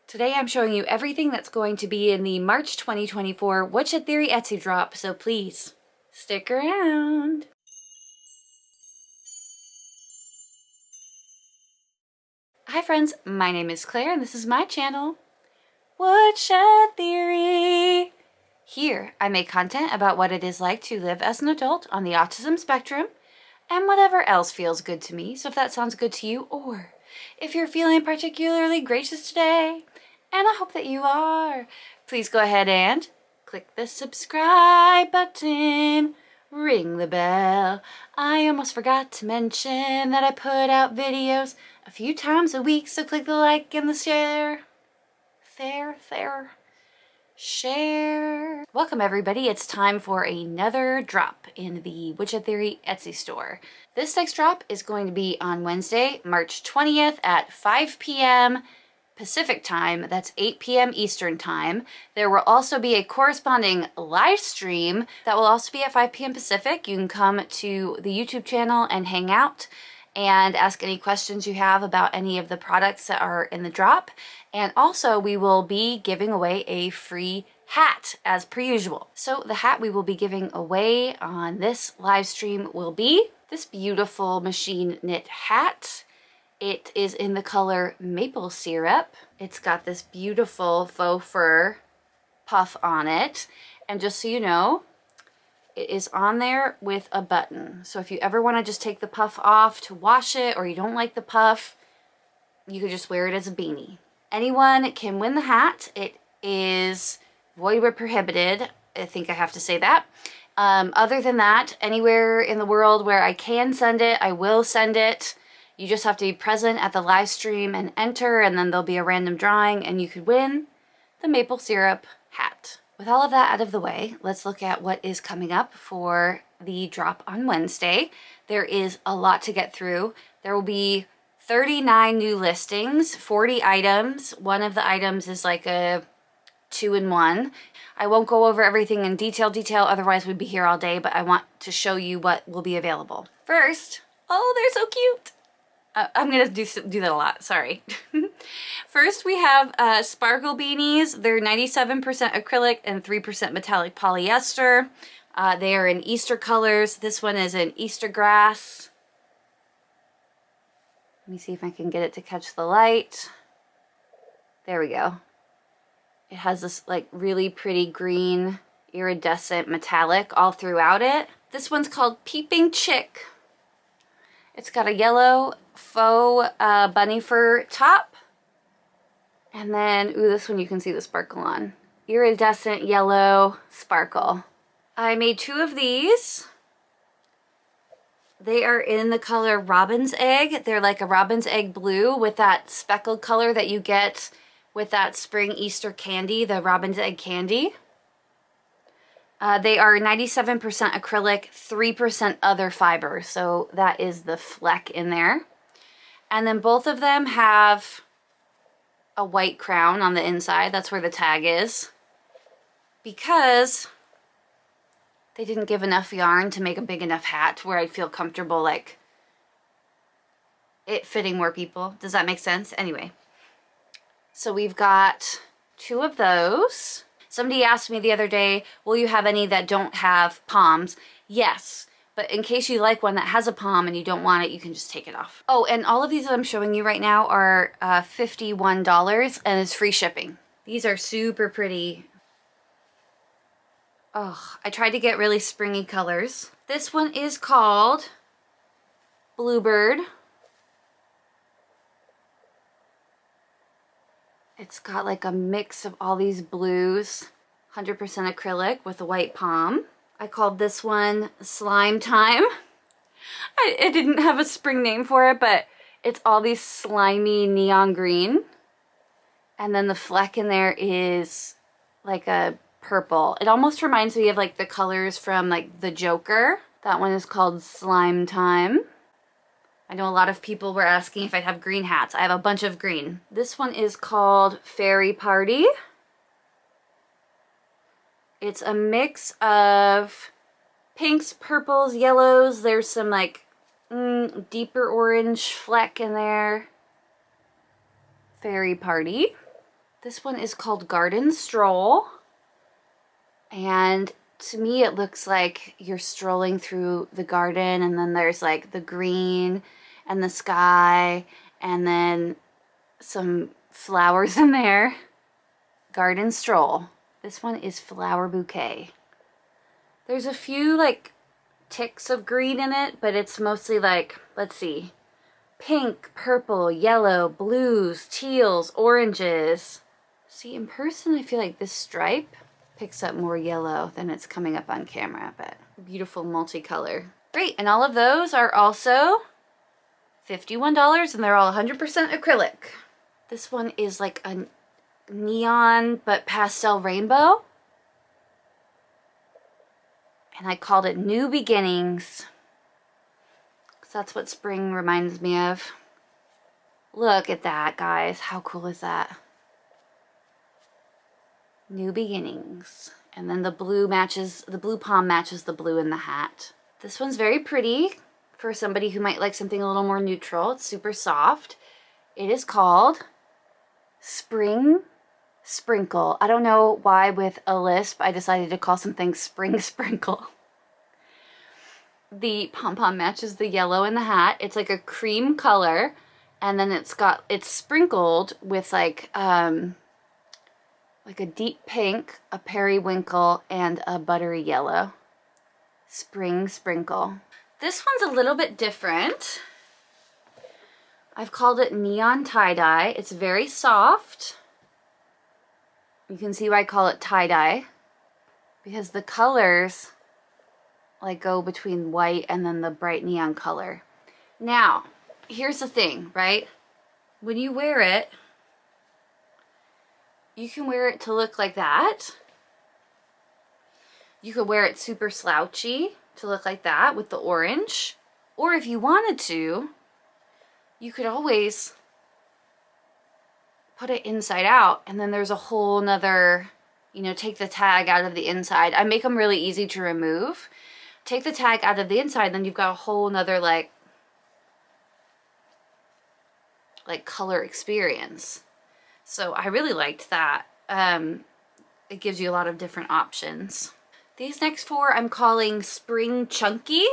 Today I'm showing you everything that's going to be in the March 2024 Woodshed Theory Etsy drop, so please stick around. Hi friends, my name is Claire and this is my channel, Woodshed Theory. Here I make content about what it is like to live as an adult on the autism spectrum and whatever else feels good to me. So if that sounds good to you, or if you're feeling particularly gracious today, and I hope that you are, please go ahead and click the subscribe button, ring the bell. I almost forgot to mention that I put out videos a few times a week, so click the like and the share. Share. Welcome everybody, it's time for another drop in the Woodshed Theory Etsy store. This next drop is going to be on Wednesday, March 20th at 5 p.m. Pacific time. That's 8 p.m. Eastern time. There will also be a corresponding live stream that will also be at 5 p.m. Pacific. You can come to the YouTube channel and hang out and ask any questions you have about any of the products that are in the drop. And also we will be giving away a free hat as per usual. So the hat we will be giving away on this live stream will be this beautiful machine knit hat. It is in the color maple syrup. It's got this beautiful faux fur puff on it. And just so you know, it is on there with a button. So if you ever want to just take the puff off to wash it, or you don't like the puff, you could just wear it as a beanie. Anyone can win the hat. It is void where prohibited. I think I have to say that. Other than that, anywhere in the world where I can send it, I will send it. You just have to be present at the live stream and enter, and then there'll be a random drawing and you could win the maple syrup hat. With all of that out of the way, let's look at what is coming up for the drop on Wednesday. There is a lot to get through. There will be 39 new listings, 40 items. One of the items is like a 2-in-1. I won't go over everything in detail, otherwise we'd be here all day, but I want to show you what will be available. First, oh, they're so cute. I'm gonna do that a lot, sorry. First we have sparkle beanies. They're 97% acrylic and 3% metallic polyester. They are in Easter colors. This one is an Easter grass. Let me see if I can get it to catch the light. There we go. It has this like really pretty green iridescent metallic all throughout it. This one's called Peeping Chick. It's got a yellow faux bunny fur top. And then, ooh, this one you can see the sparkle on. Iridescent yellow sparkle. I made 2 of these. They are in the color robin's egg. They're like a robin's egg blue with that speckled color that you get with that spring Easter candy, the robin's egg candy. They are 97% acrylic, 3% other fiber, so that is the fleck in there. And then both of them have a white crown on the inside. That's where the tag is. Because they didn't give enough yarn to make a big enough hat where I'd feel comfortable like it fitting more people. Does that make sense? Anyway, so we've got 2 of those. Somebody asked me the other day, will you have any that don't have palms? Yes, but in case you like one that has a palm and you don't want it, you can just take it off. Oh, and all of these that I'm showing you right now are $51 and it's free shipping. These are super pretty. Oh, I tried to get really springy colors. This one is called Bluebird. It's got like a mix of all these blues, 100% acrylic with a white palm. I called this one Slime Time. I didn't have a spring name for it, but it's all these slimy neon green. And then the fleck in there is like a purple. It almost reminds me of like the colors from like the Joker. That one is called Slime Time. I know a lot of people were asking if I'd have green hats. I have a bunch of green. This one is called Fairy Party. It's a mix of pinks, purples, yellows. There's some like deeper orange fleck in there. Fairy Party. This one is called Garden Stroll. And to me, it looks like you're strolling through the garden, and then there's like the green and the sky, and then some flowers in there. Garden Stroll. This one is Flower Bouquet. There's a few like ticks of green in it, but it's mostly like, let's see, pink, purple, yellow, blues, teals, oranges. See, in person, I feel like this stripe picks up more yellow than it's coming up on camera, but beautiful multicolor. Great, and all of those are also $51, and they're all 100% acrylic. This one is like a neon but pastel rainbow. And I called it New Beginnings, because that's what spring reminds me of. Look at that, guys. How cool is that? New Beginnings. And then the blue matches, the blue palm matches the blue in the hat. This one's very pretty for somebody who might like something a little more neutral. It's super soft. It is called Spring Sprinkle. I don't know why with a lisp I decided to call something Spring Sprinkle. The pom-pom matches the yellow in the hat. It's like a cream color, and then it's sprinkled with like a deep pink, a periwinkle, and a buttery yellow. Spring Sprinkle. This one's a little bit different. I've called it Neon Tie-Dye. It's very soft. You can see why I call it tie-dye, because the colors like go between white and then the bright neon color. Now, here's the thing, right? When you wear it, you can wear it to look like that. You could wear it super slouchy to look like that with the orange. Or if you wanted to, you could always put it inside out, and then there's a whole nother, you know, take the tag out of the inside. I make them really easy to remove. Take the tag out of the inside, then you've got a whole nother like color experience. So I really liked that. It gives you a lot of different options. These next four I'm calling Spring Chunky.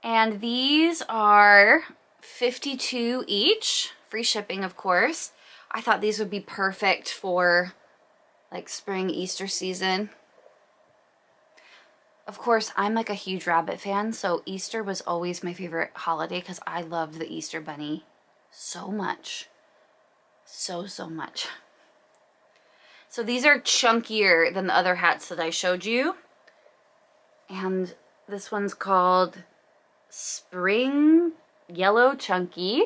And these are $52 each. Free shipping, of course. I thought these would be perfect for like spring, Easter season. Of course, I'm like a huge rabbit fan, so Easter was always my favorite holiday because I loved the Easter bunny so much. So much. So these are chunkier than the other hats that I showed you. And this one's called Spring Yellow Chunky.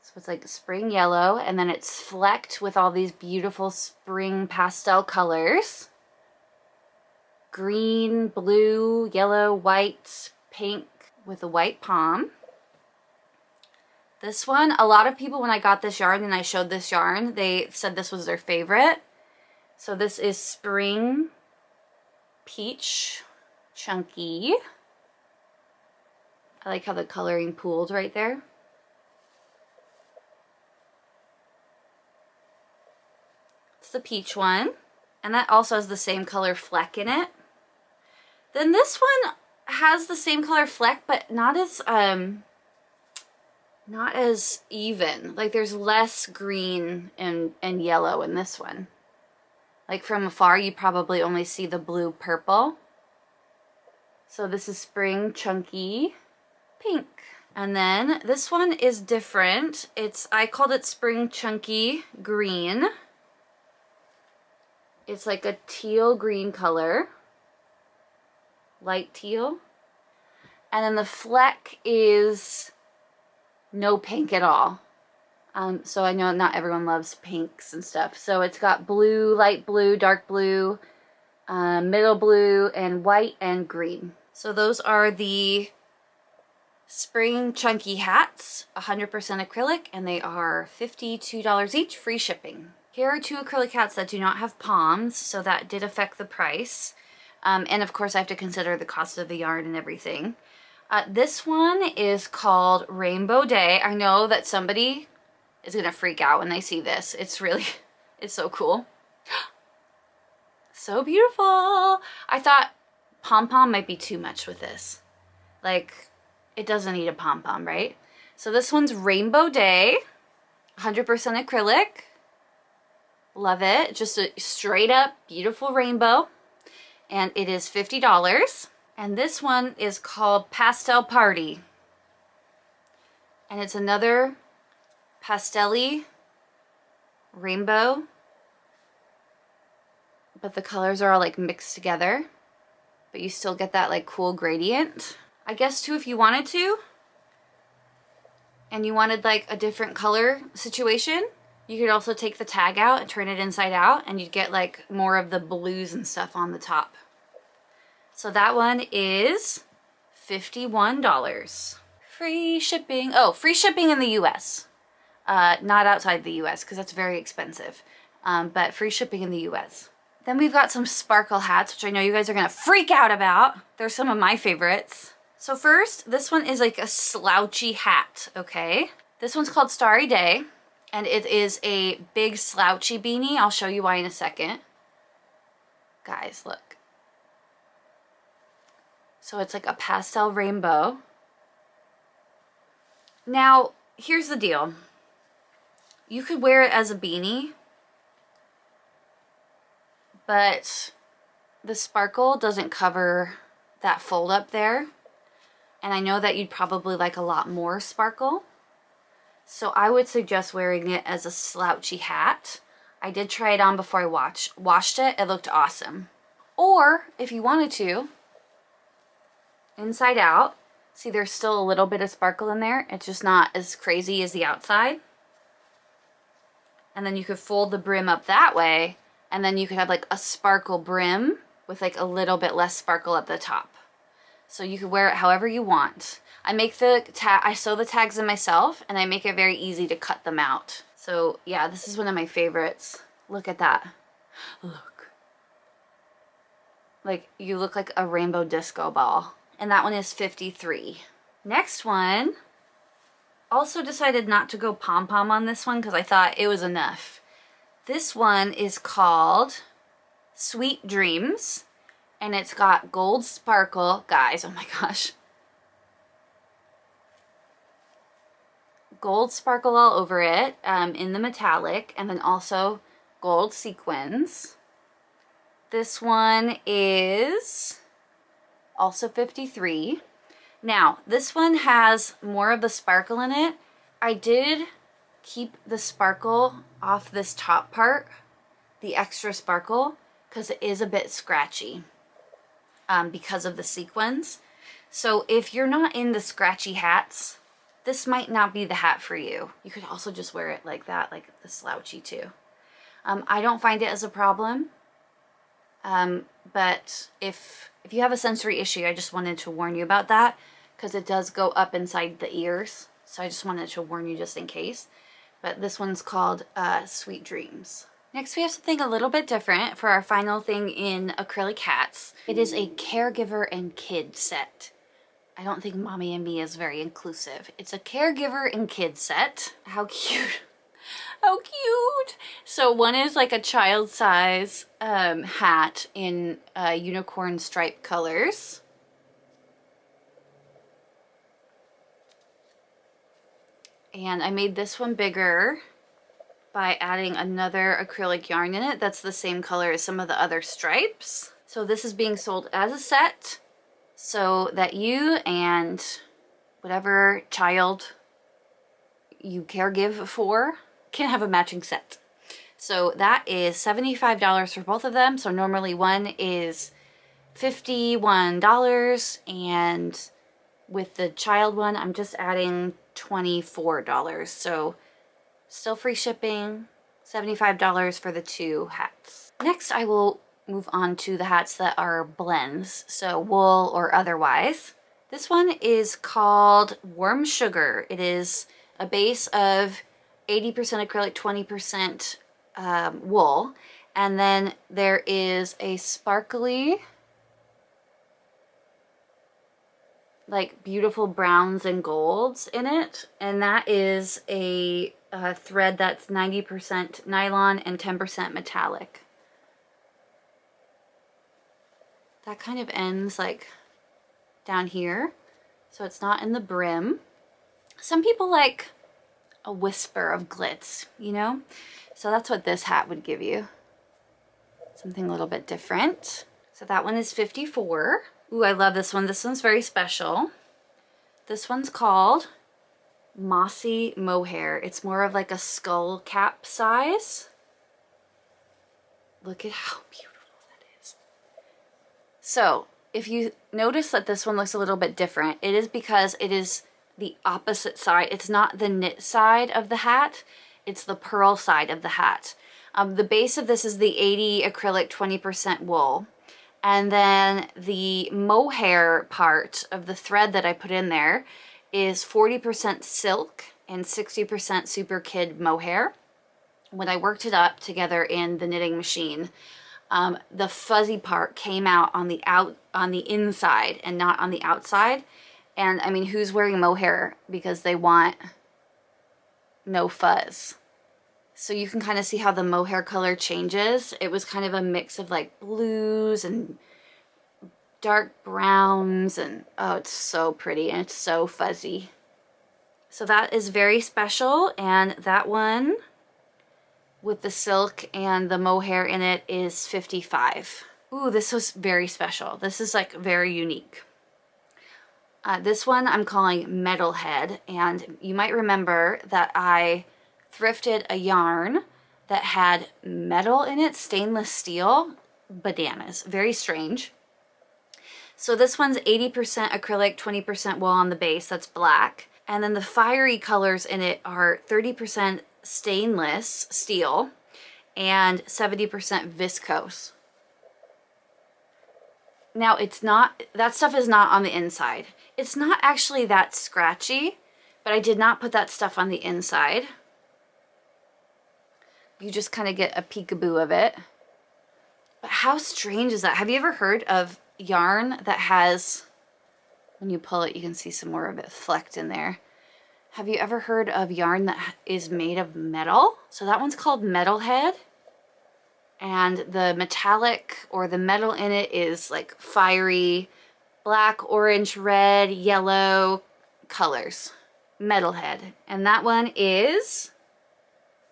So it's like spring yellow, and then it's flecked with all these beautiful spring pastel colors. Green, blue, yellow, white, pink with a white palm. This one, a lot of people when I got this yarn and I showed this yarn, they said this was their favorite. So this is Spring Peach Chunky. I like how the coloring pooled right there. It's the peach one. And that also has the same color fleck in it. Then this one has the same color fleck, but not as even. Like there's less green and yellow in this one. Like from afar, you probably only see the blue purple. So this is Spring Chunky Pink. And then this one is different. I called it Spring Chunky Green. It's like a teal green color. Light teal. And then the fleck is no pink at all. So I know not everyone loves pinks and stuff. So it's got blue, light blue, dark blue, middle blue, and white and green. So those are the Spring Chunky hats, 100% acrylic, and they are $52 each, free shipping. Here are two acrylic hats that do not have palms, so that did affect the price. And of course I have to consider the cost of the yarn and everything. This one is called Rainbow Day. I know that somebody is gonna freak out when they see this. It's really, it's so cool. So beautiful. I thought pom-pom might be too much with this. Like, it doesn't need a pom-pom, right? So this one's Rainbow Day, 100% acrylic. Love it. Just a straight up beautiful rainbow. And it is $50. And this one is called Pastel Party. And it's another pastel-y rainbow. But the colors are all like mixed together. But you still get that like cool gradient. I guess too, if you wanted to, and you wanted like a different color situation, you could also take the tag out and turn it inside out, and you'd get like more of the blues and stuff on the top. So that one is $51. Free shipping. Oh, free shipping in the US. Not outside the US because that's very expensive. But free shipping in the US. Then we've got some sparkle hats, which I know you guys are gonna freak out about. They're some of my favorites. So first, this one is like a slouchy hat, okay? This one's called Starry Day, and it is a big slouchy beanie. I'll show you why in a second. Guys, look. So it's like a pastel rainbow. Now, here's the deal. You could wear it as a beanie, but the sparkle doesn't cover that fold up there. And I know that you'd probably like a lot more sparkle. So I would suggest wearing it as a slouchy hat. I did try it on before I washed it. It looked awesome. Or if you wanted to, inside out, see there's still a little bit of sparkle in there. It's just not as crazy as the outside. And then you could fold the brim up that way, and then you could have like a sparkle brim with like a little bit less sparkle at the top. So you could wear it however you want. I sew the tags in myself, and I make it very easy to cut them out. So yeah, this is one of my favorites. Look at that. Look. Like, you look like a rainbow disco ball. And that one is $53. Next one, also decided not to go pom-pom on this one because I thought it was enough. This one is called Sweet Dreams. And it's got gold sparkle. Guys, oh my gosh. Gold sparkle all over it in the metallic, and then also gold sequins. This one is also $53. Now, this one has more of the sparkle in it. I did keep the sparkle off this top part, the extra sparkle, because it is a bit scratchy. Because of the sequins. So if you're not in the scratchy hats, this might not be the hat for you. You could also just wear it like that, like the slouchy too. I don't find it as a problem. But if you have a sensory issue, I just wanted to warn you about that because it does go up inside the ears. So I just wanted to warn you just in case. But this one's called Sweet Dreams. Next, we have something a little bit different for our final thing in acrylic hats. It is a caregiver and kid set. I don't think Mommy and Me is very inclusive. It's a caregiver and kid set. How cute. How cute. So one is like a child size hat in unicorn stripe colors. And I made this one bigger by adding another acrylic yarn in it that's the same color as some of the other stripes. So this is being sold as a set so that you and whatever child you caregive for can have a matching set. So that is $75 for both of them. So normally one is $51, and with the child one I'm just adding $24. So still free shipping, $75 for the two hats. Next, I will move on to the hats that are blends, so wool or otherwise. This one is called Warm Sugar. It is a base of 80% acrylic, 20% wool, and then there is a sparkly, like beautiful browns and golds in it, and that is a thread that's 90% nylon and 10% metallic. That kind of ends like down here, so it's not in the brim. Some people like a whisper of glitz, you know? So that's what this hat would give you. Something a little bit different. So that one is 54. Ooh, I love this one. This one's very special. This one's called Mossy Mohair. It's more of like a skull cap size. Look at how beautiful that is. So if you notice that this one looks a little bit different, it is because it is the opposite side. It's not the knit side of the hat, it's the purl side of the hat. The base of this is the 80 acrylic, 20% wool. And then the mohair part of the thread that I put in there is 40% silk and 60% super kid mohair. When I worked it up together in the knitting machine, the fuzzy part came out on the inside and not on the outside. And I mean, who's wearing mohair because they want no fuzz? So you can kind of see how the mohair color changes. It was kind of a mix of like blues and dark browns, and oh, it's so pretty and it's so fuzzy. So that is very special, and that one with the silk and the mohair in it is 55. Ooh, this was very special. This is like very unique. This one I'm calling Metalhead, and you might remember that I thrifted a yarn that had metal in it, stainless steel, bananas, very strange. So this one's 80% acrylic, 20% wool on the base, that's black. And then the fiery colors in it are 30% stainless steel and 70% viscose. Now it's not, that stuff is not on the inside. It's not actually that scratchy, but I did not put that stuff on the inside. You just kind of get a peekaboo of it. But how strange is that? Have you ever heard of yarn that has, when you pull it, you can see some more of it flecked in there. Have you ever heard of yarn that is made of metal? So that one's called Metalhead. And the metallic or the metal in it is like fiery black, orange, red, yellow colors. Metalhead. And that one is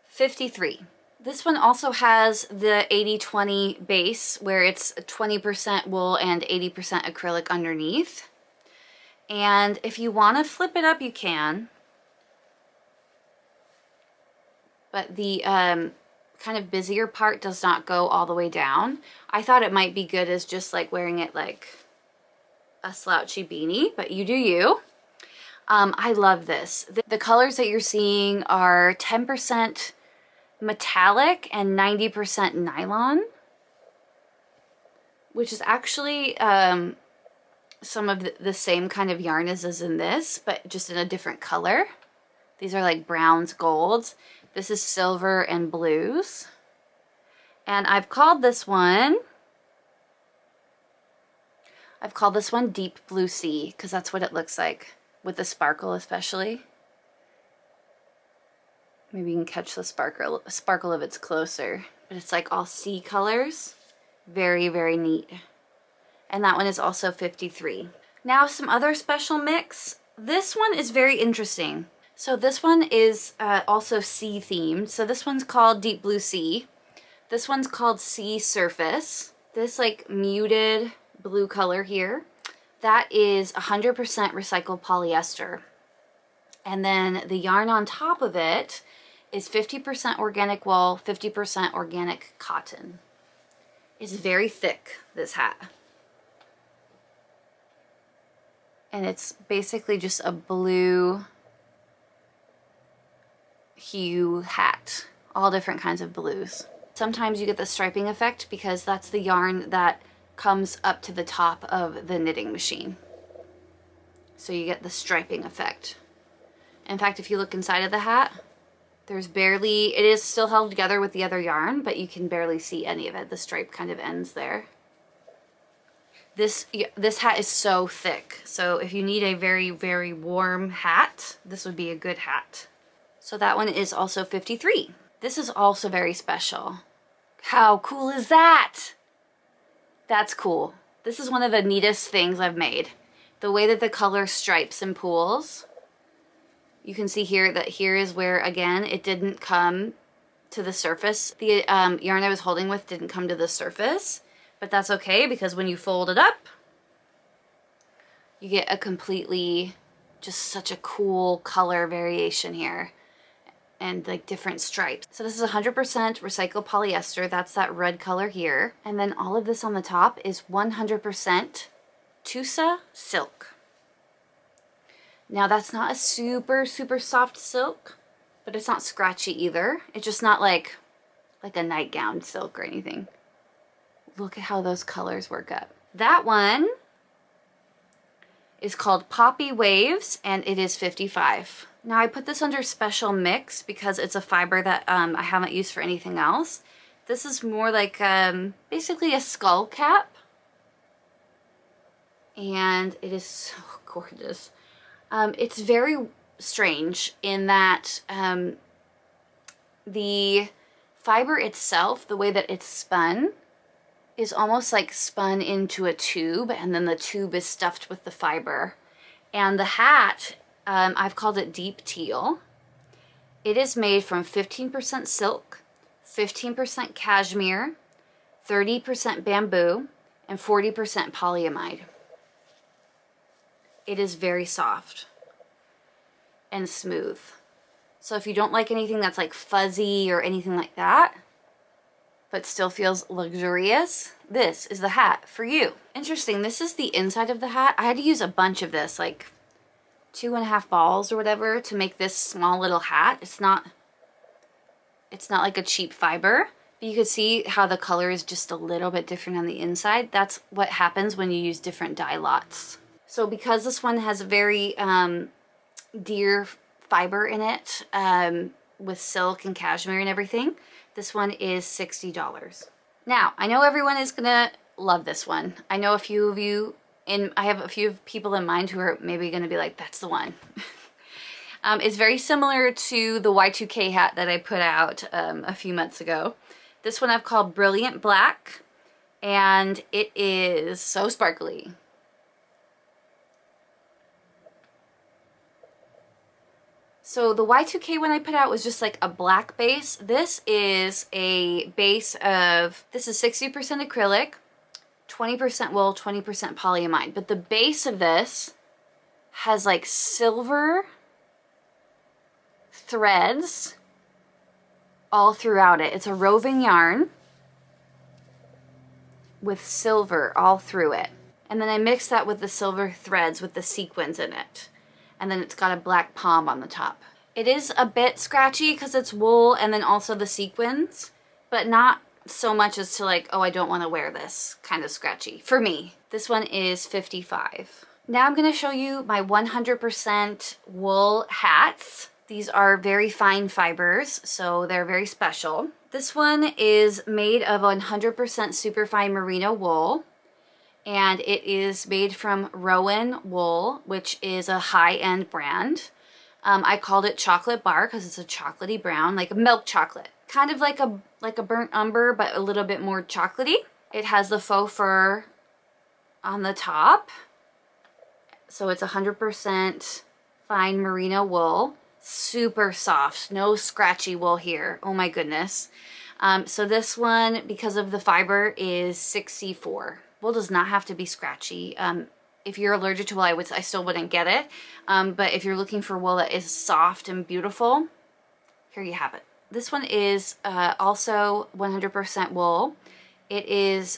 53. This one also has the 80-20 base where it's 20% wool and 80% acrylic underneath. And if you want to flip it up, you can. But the kind of busier part does not go all the way down. I thought it might be good as just like wearing it like a slouchy beanie, but you do you. I love this. The colors that you're seeing are 10% metallic and 90% nylon, which is actually some of the same kind of yarn as in this, but just in a different color. These are like browns, golds. This is silver and blues. And I've called this one Deep Blue Sea, because that's what it looks like with the sparkle especially. Maybe you can catch the sparkle if it's closer. But it's like all sea colors. Very, very neat. And that one is also 53. Now some other special mix. This one is very interesting. So this one is also sea themed. So this one's called Deep Blue Sea. This one's called Sea Surface. This like muted blue color here, that is 100% recycled polyester. And then the yarn on top of it is 50% organic wool, 50% organic cotton. It's very thick, this hat. And it's basically just a blue hue hat, all different kinds of blues. Sometimes you get the striping effect because that's the yarn that comes up to the top of the knitting machine. So you get the striping effect. In fact, if you look inside of the hat, there's barely, it is still held together with the other yarn, but you can barely see any of it. The stripe kind of ends there. This hat is so thick. So if you need a very, very warm hat, this would be a good hat. So that one is also 53. This is also very special. How cool is that? That's cool. This is one of the neatest things I've made. The way that the color stripes and pools. You can see here that here is where, again, it didn't come to the surface. The yarn I was holding with didn't come to the surface, but that's okay because when you fold it up, you get a completely, just such a cool color variation here and like different stripes. So this is 100% recycled polyester. That's that red color here. And then all of this on the top is 100% Tusa silk. Now that's not a super, super soft silk, but it's not scratchy either. It's just not like a nightgown silk or anything. Look at how those colors work up. That one is called Poppy Waves, and it is 55. Now I put this under special mix because it's a fiber that I haven't used for anything else. This is more like basically a skull cap, and it is so gorgeous. It's very strange in that the fiber itself, the way that it's spun, is almost like spun into a tube, and then the tube is stuffed with the fiber. And the hat, I've called it deep teal. It is made from 15% silk, 15% cashmere, 30% bamboo, and 40% polyamide. It is very soft and smooth. So if you don't like anything that's like fuzzy or anything like that, but still feels luxurious, this is the hat for you. Interesting, this is the inside of the hat. I had to use a bunch of this, like 2.5 balls or whatever, to make this small little hat. It's not like a cheap fiber, but you can see how the color is just a little bit different on the inside. That's what happens when you use different dye lots. So because this one has a very deer fiber in it, with silk and cashmere and everything, this one is $60. Now, I know everyone is gonna love this one. I know a few of you, and I have a few people in mind who are maybe gonna be like, that's the one. It's very similar to the Y2K hat that I put out a few months ago. This one I've called Brilliant Black, and it is so sparkly. So the Y2K one I put out was just like a black base. This is a base of, this is 60% acrylic, 20% wool, 20% polyamide. But the base of this has like silver threads all throughout it. It's a roving yarn with silver all through it. And then I mix that with the silver threads with the sequins in it. And then it's got a black pom on the top. It is a bit scratchy because it's wool and then also the sequins, but not so much as to like, oh, I don't want to wear this kind of scratchy. For me, this one is 55. Now I'm going to show you my 100% wool hats. These are very fine fibers, so they're very special. This one is made of 100% superfine merino wool. And it is made from Rowan Wool, which is a high-end brand. I called it chocolate bar because it's a chocolatey brown, like a milk chocolate. Kind of like a burnt umber, but a little bit more chocolatey. It has the faux fur on the top. So it's 100% fine merino wool. Super soft, no scratchy wool here. Oh my goodness. So this one, because of the fiber, is 64. Wool does not have to be scratchy. If you're allergic to wool, I still wouldn't get it. But if you're looking for wool that is soft and beautiful, here you have it. This one is also 100% wool. It is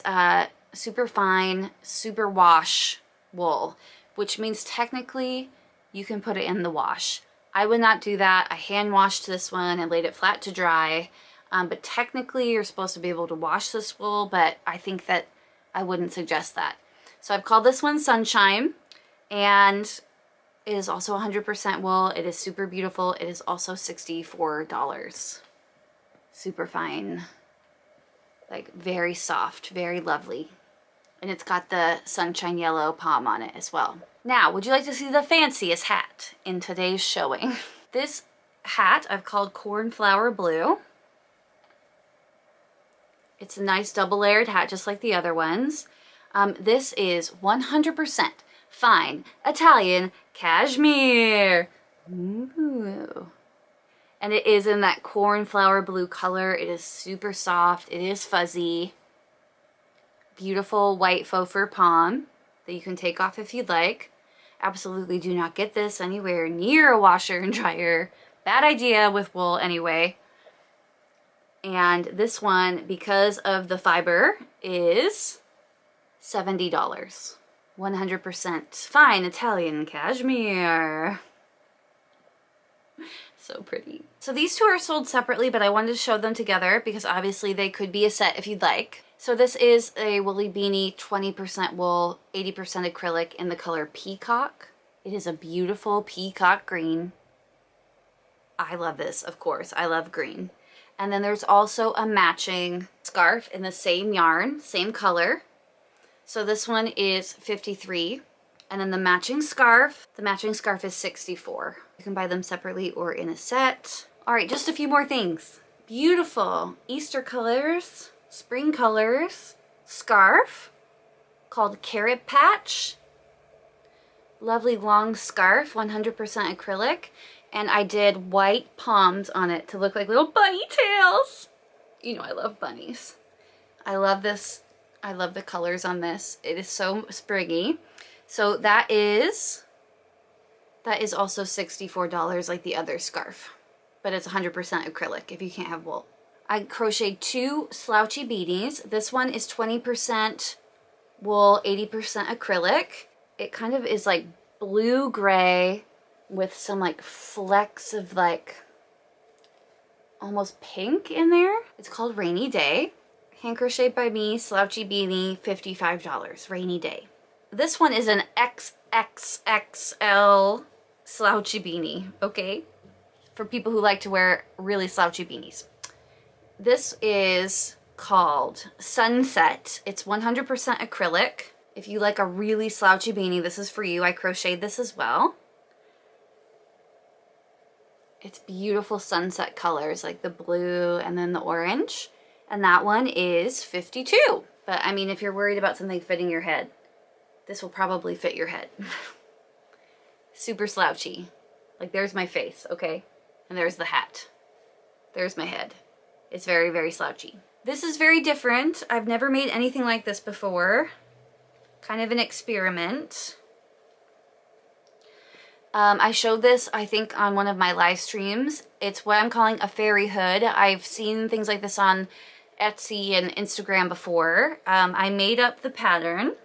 super fine, super wash wool, which means technically you can put it in the wash. I would not do that. I hand washed this one and laid it flat to dry. But technically you're supposed to be able to wash this wool, but I think that I wouldn't suggest that. So I've called this one Sunshine, and it is also 100% wool. It is super beautiful. It is also $64. Super fine, like very soft, very lovely. And it's got the sunshine yellow pom on it as well. Now, would you like to see the fanciest hat in today's showing? This hat I've called Cornflower Blue. It's a nice double layered hat just like the other ones. This is 100% fine Italian cashmere. Ooh. And it is in that cornflower blue color. It is super soft. It is fuzzy. Beautiful white faux fur pom that you can take off if you'd like. Absolutely do not get this anywhere near a washer and dryer. Bad idea with wool anyway. And this one, because of the fiber, is $70. 100% fine Italian cashmere. So pretty. So these two are sold separately, but I wanted to show them together because obviously they could be a set if you'd like. So this is a woolly beanie, 20% wool, 80% acrylic in the color Peacock. It is a beautiful peacock green. I love this, of course. I love green. And then there's also a matching scarf in the same yarn, same color. So this one is $53. And then the matching scarf is $64. You can buy them separately or in a set. All right, just a few more things. Beautiful Easter colors, spring colors, scarf called Carrot Patch. Lovely long scarf, 100% acrylic. And I did white poms on it to look like little bunny tails. You know I love bunnies. I love this. I love the colors on this. It is so springy. So that is also $64 like the other scarf, but it's 100% acrylic if you can't have wool. I crocheted 2 slouchy beanies. This one is 20% wool, 80% acrylic. It kind of is like blue-gray with some like flecks of like almost pink in there. It's called Rainy Day. Hand crocheted by me, slouchy beanie, $55, Rainy Day. This one is an XXXL slouchy beanie, okay? For people who like to wear really slouchy beanies. This is called Sunset. It's 100% acrylic. If you like a really slouchy beanie, this is for you. I crocheted this as well. It's beautiful sunset colors, like the blue and then the orange. And that one is $52. But I mean, if you're worried about something fitting your head, this will probably fit your head. Super slouchy. Like there's my face, okay? And there's the hat. There's my head. It's very, very slouchy. This is very different. I've never made anything like this before. Kind of an experiment. I showed this, I think, on one of my live streams. It's what I'm calling a fairy hood. I've seen things like this on Etsy and Instagram before. I made up the pattern.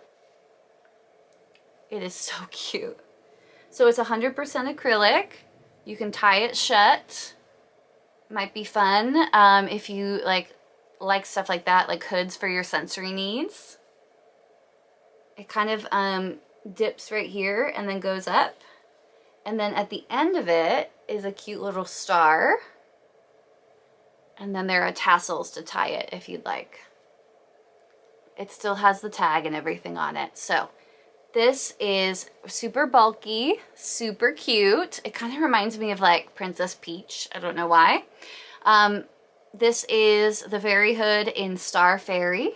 It is so cute. So it's 100% acrylic. You can tie it shut. Might be fun if you like stuff like that, like hoods for your sensory needs. It kind of dips right here and then goes up. And then at the end of it is a cute little star. And then there are tassels to tie it if you'd like. It still has the tag and everything on it. So this is super bulky, super cute. It kind of reminds me of like Princess Peach. I don't know why. This is the fairy hood in Star Fairy.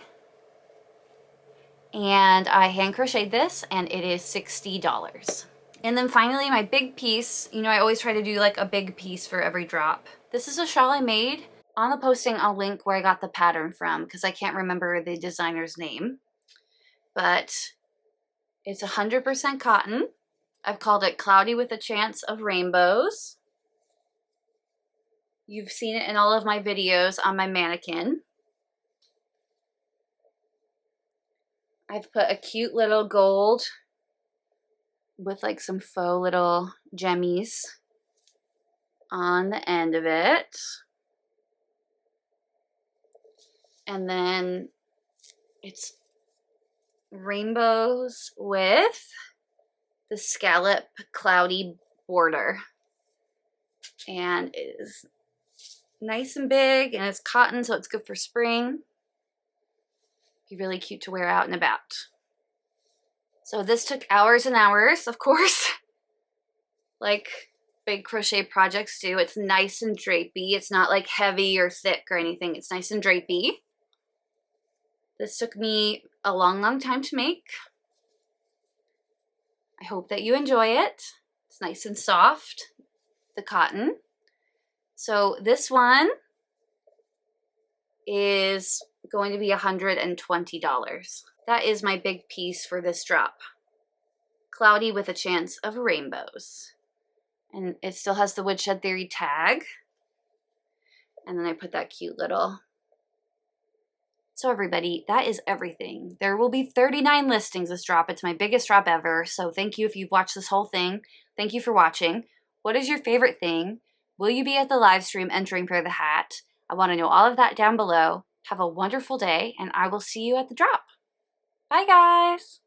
And I hand crocheted this and it is $60. And then finally my big piece, you know I always try to do like a big piece for every drop. This is a shawl I made. On the posting I'll link where I got the pattern from because I can't remember the designer's name. But it's 100% cotton. I've called it Cloudy with a Chance of Rainbows. You've seen it in all of my videos on my mannequin. I've put a cute little gold with like some faux little gemmies on the end of it. And then it's rainbows with the scallop cloudy border. And it is nice and big and it's cotton, so it's good for spring. Be really cute to wear out and about. So this took hours and hours, of course. Like big crochet projects do. It's nice and drapey. It's not like heavy or thick or anything. It's nice and drapey. This took me a long time to make. I hope that you enjoy it. It's nice and soft, the cotton. So this one is going to be $120. That is my big piece for this drop. Cloudy with a chance of rainbows. And it still has the Woodshed Theory tag. And then I put that cute little. So everybody, that is everything. There will be 39 listings this drop. It's my biggest drop ever. So thank you if you've watched this whole thing. Thank you for watching. What is your favorite thing? Will you be at the live stream entering for the hat? I want to know all of that down below. Have a wonderful day, and I will see you at the drop. Bye, guys.